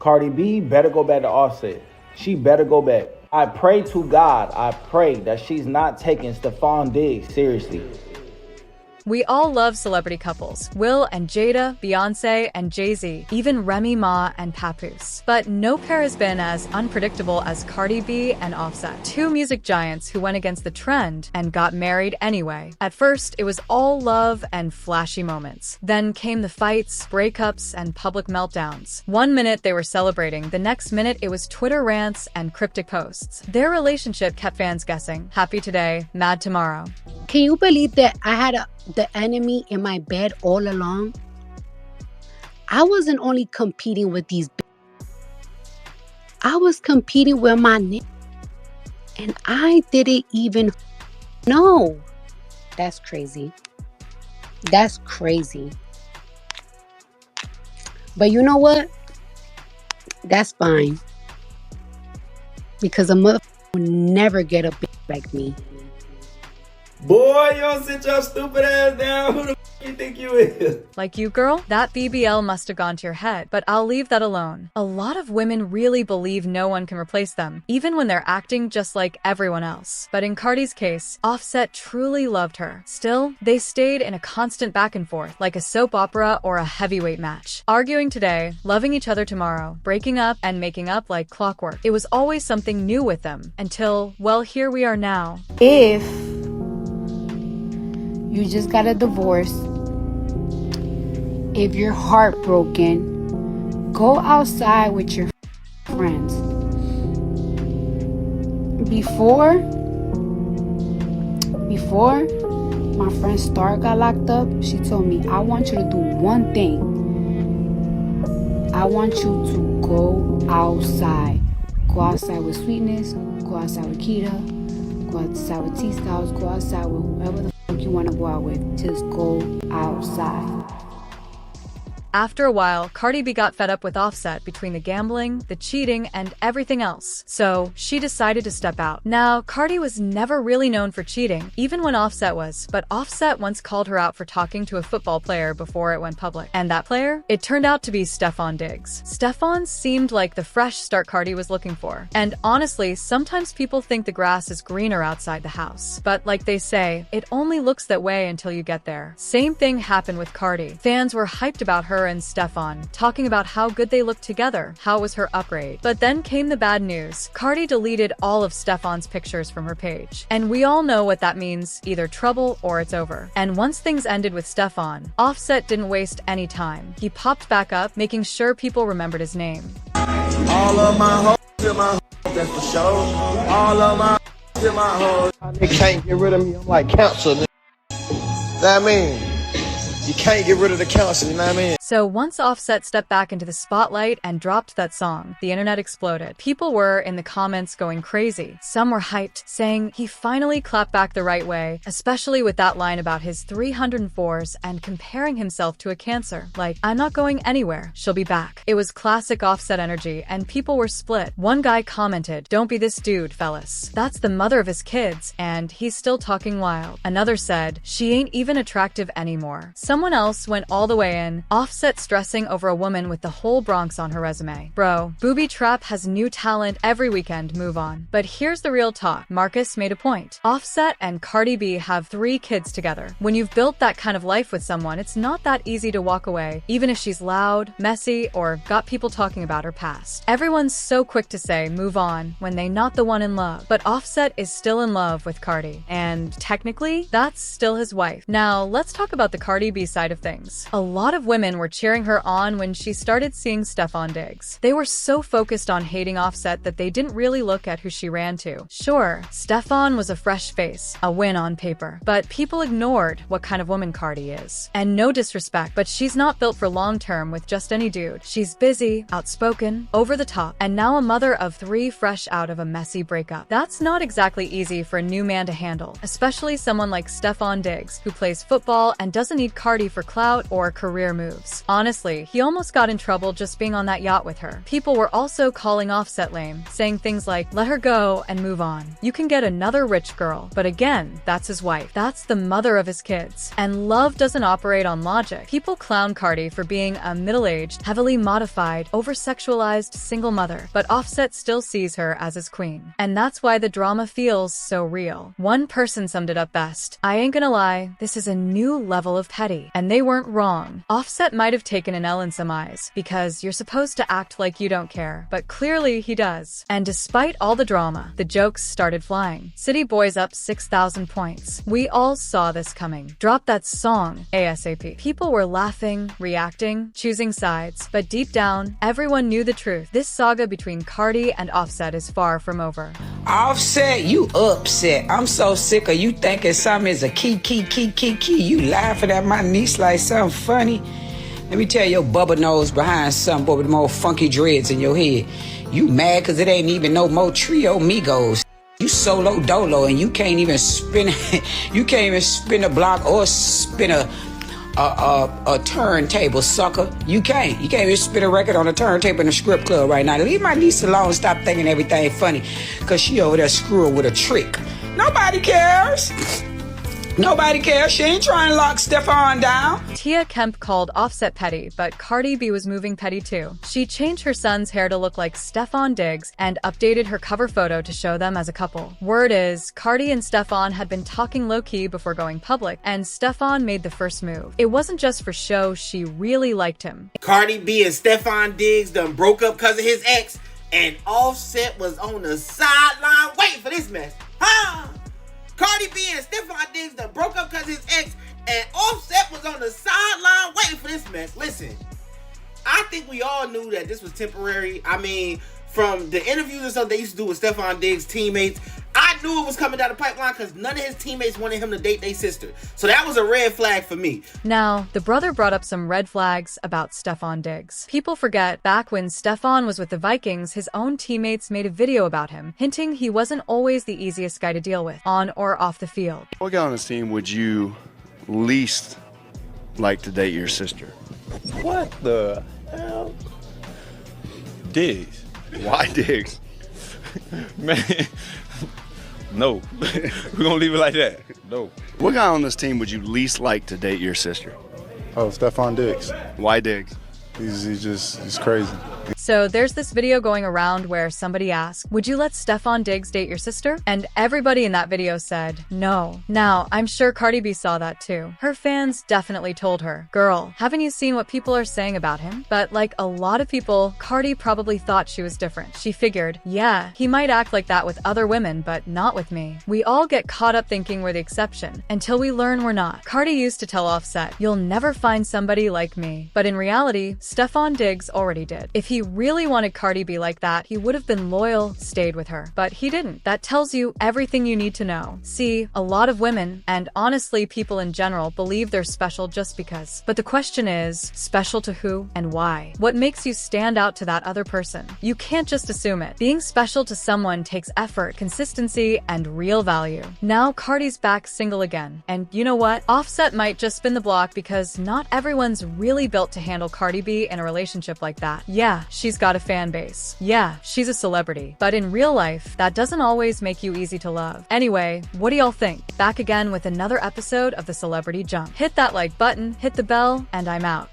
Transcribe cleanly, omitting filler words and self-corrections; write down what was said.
Cardi B better go back to Offset. She better go back. I pray to God, I pray that she's not taking Stephon Diggs seriously. We all love celebrity couples. Will and Jada, Beyonce and Jay-Z, even Remy Ma and Papoose. But no pair has been as unpredictable as Cardi B and Offset. Two music giants who went against the trend and got married anyway. At first, it was all love and flashy moments. Then came the fights, breakups, and public meltdowns. One minute they were celebrating, the next minute it was Twitter rants and cryptic posts. Their relationship kept fans guessing. Happy today, mad tomorrow. Can you believe that I had the enemy in my bed all along? I wasn't only competing with these I was competing with my and I didn't even know. That's crazy. That's crazy. But you know what? That's fine. Because a mother will never get a bitch like me. Boy, you don't sit your stupid ass down. Who the you think you is? Like you, girl? That BBL must have gone to your head, but I'll leave that alone. A lot of women really believe no one can replace them, even when they're acting just like everyone else. But in Cardi's case, Offset truly loved her. Still, they stayed in a constant back and forth, like a soap opera or a heavyweight match. Arguing today, loving each other tomorrow, breaking up and making up like clockwork. It was always something new with them, until, well, here we are now. If you just got a divorce, if you're heartbroken, go outside with your friends. Before my friend Star got locked up, she told me, I want you to do one thing. I want you to go outside. Go outside with Sweetness, go outside with Kita, go outside with T-Styles, go outside with whoever the fuck you want to go out with. Just go outside. After a while, Cardi B got fed up with Offset between the gambling, the cheating, and everything else. So, she decided to step out. Now, Cardi was never really known for cheating, even when Offset was, but Offset once called her out for talking to a football player before it went public. And that player? It turned out to be Stephon Diggs. Stephon seemed like the fresh start Cardi was looking for. And honestly, sometimes people think the grass is greener outside the house. But like they say, it only looks that way until you get there. Same thing happened with Cardi. Fans were hyped about her and Stephon, talking about how good they looked together, how it was her upgrade. But then came the bad news. Cardi deleted all of Stephon's pictures from her page. And we all know what that means, either trouble or it's over. And once things ended with Stephon, Offset didn't waste any time. He popped back up, making sure people remembered his name. All of my hoes in my hoes, that's for sure. All of my hoes in my hoes. They can't get rid of me, I'm like cancer, nigga. That mean, you can't get rid of the cancer, you know what I mean? So once Offset stepped back into the spotlight and dropped that song, the internet exploded. People were in the comments going crazy. Some were hyped, saying he finally clapped back the right way, especially with that line about his 304s and comparing himself to a cancer. Like, I'm not going anywhere, she'll be back. It was classic Offset energy, and people were split. One guy commented, "Don't be this dude, fellas. That's the mother of his kids, and he's still talking wild." Another said, "She ain't even attractive anymore." Someone else went all the way in, Offset stressing over a woman with the whole Bronx on her resume. Bro, Booby Trap has new talent every weekend, move on. But here's the real talk. Marcus made a point. Offset and Cardi B have 3 kids together. When you've built that kind of life with someone, it's not that easy to walk away, even if she's loud, messy, or got people talking about her past. Everyone's so quick to say move on when they're not the one in love. But Offset is still in love with Cardi. And technically, that's still his wife. Now, let's talk about the Cardi B side of things. A lot of women were cheering her on when she started seeing Stephon Diggs. They were so focused on hating Offset that they didn't really look at who she ran to. Sure, Stephon was a fresh face, a win on paper, but people ignored what kind of woman Cardi is. And no disrespect, but she's not built for long term with just any dude. She's busy, outspoken, over the top, and now a mother of 3 fresh out of a messy breakup. That's not exactly easy for a new man to handle, especially someone like Stephon Diggs, who plays football and doesn't need Cardi for clout or career moves. kids. Honestly, he almost got in trouble just being on that yacht with her. People were also calling Offset lame, saying things like, let her go and move on. You can get another rich girl. But again, that's his wife. That's the mother of his kids. And love doesn't operate on logic. People clown Cardi for being a middle-aged, heavily modified, over-sexualized single mother, but Offset still sees her as his queen. And that's why the drama feels so real. One person summed it up best. I ain't gonna lie, this is a new level of petty. And they weren't wrong. Offset might have taken an L in some eyes, because you're supposed to act like you don't care, but clearly he does. And despite all the drama, the jokes started flying. City Boys up 6,000 points. We all saw this coming. Drop that song ASAP. People were laughing, reacting, choosing sides, but deep down, everyone knew the truth. This saga between Cardi and Offset is far from over. Offset, you upset. I'm so sick of you thinking something is a key. You laughing at my niece like something funny. Let me tell your bubba nose behind something, boy, with more funky dreads in your head. You mad because it ain't even no more Trio Migos. You solo dolo and you can't even spin a block or spin a turntable, sucker. You can't even spin a record on a turntable in a strip club right now. Leave my niece alone and stop thinking everything funny, because she over there screwing with a trick. Nobody cares. Nobody cares. She ain't trying to lock Stefan down. Tia Kemp called Offset petty, but Cardi B was moving petty too. She changed her son's hair to look like Stefan Diggs and updated her cover photo to show them as a couple. Word is, Cardi and Stefan had been talking low-key before going public, and Stefan made the first move. It wasn't just for show, she really liked him. Cardi B and Stefan Diggs done broke up because of his ex, and Offset was on the sideline waiting for this mess. Huh? Cardi B and Stefan Diggs done broke up because his ex, and Offset was on the sideline waiting for this mess. Listen, I think we all knew that this was temporary. I mean, from the interviews and stuff they used to do with Stefan Diggs' teammates, I knew it was coming down the pipeline because none of his teammates wanted him to date their sister. So that was a red flag for me. Now, the brother brought up some red flags about Stefan Diggs. People forget, back when Stefan was with the Vikings, his own teammates made a video about him, hinting he wasn't always the easiest guy to deal with, on or off the field. What guy on this team would you least like to date your sister? What the hell? Diggs. Why Diggs? Man, no. We're gonna leave it like that. No. What guy on this team would you least like to date your sister? Oh, Stefan Diggs. Why Diggs? He's crazy. So there's this video going around where somebody asked, would you let Stefan Diggs date your sister? And everybody in that video said, no. Now, I'm sure Cardi B saw that too. Her fans definitely told her, girl, haven't you seen what people are saying about him? But like a lot of people, Cardi probably thought she was different. She figured, yeah, he might act like that with other women, but not with me. We all get caught up thinking we're the exception, until we learn we're not. Cardi used to tell Offset, you'll never find somebody like me. But in reality, Stefan Diggs already did. If he really wanted Cardi B like that, he would have been loyal, stayed with her. But he didn't. That tells you everything you need to know. See, a lot of women, and honestly people in general, believe they're special just because. But the question is, special to who and why? What makes you stand out to that other person? You can't just assume it. Being special to someone takes effort, consistency, and real value. Now Cardi's back single again. And you know what? Offset might just spin the block because not everyone's really built to handle Cardi B in a relationship like that. Yeah, she's got a fan base. Yeah, she's a celebrity. But in real life, that doesn't always make you easy to love. Anyway, what do y'all think? Back again with another episode of The Celebrity Jump. Hit that like button, hit the bell, and I'm out.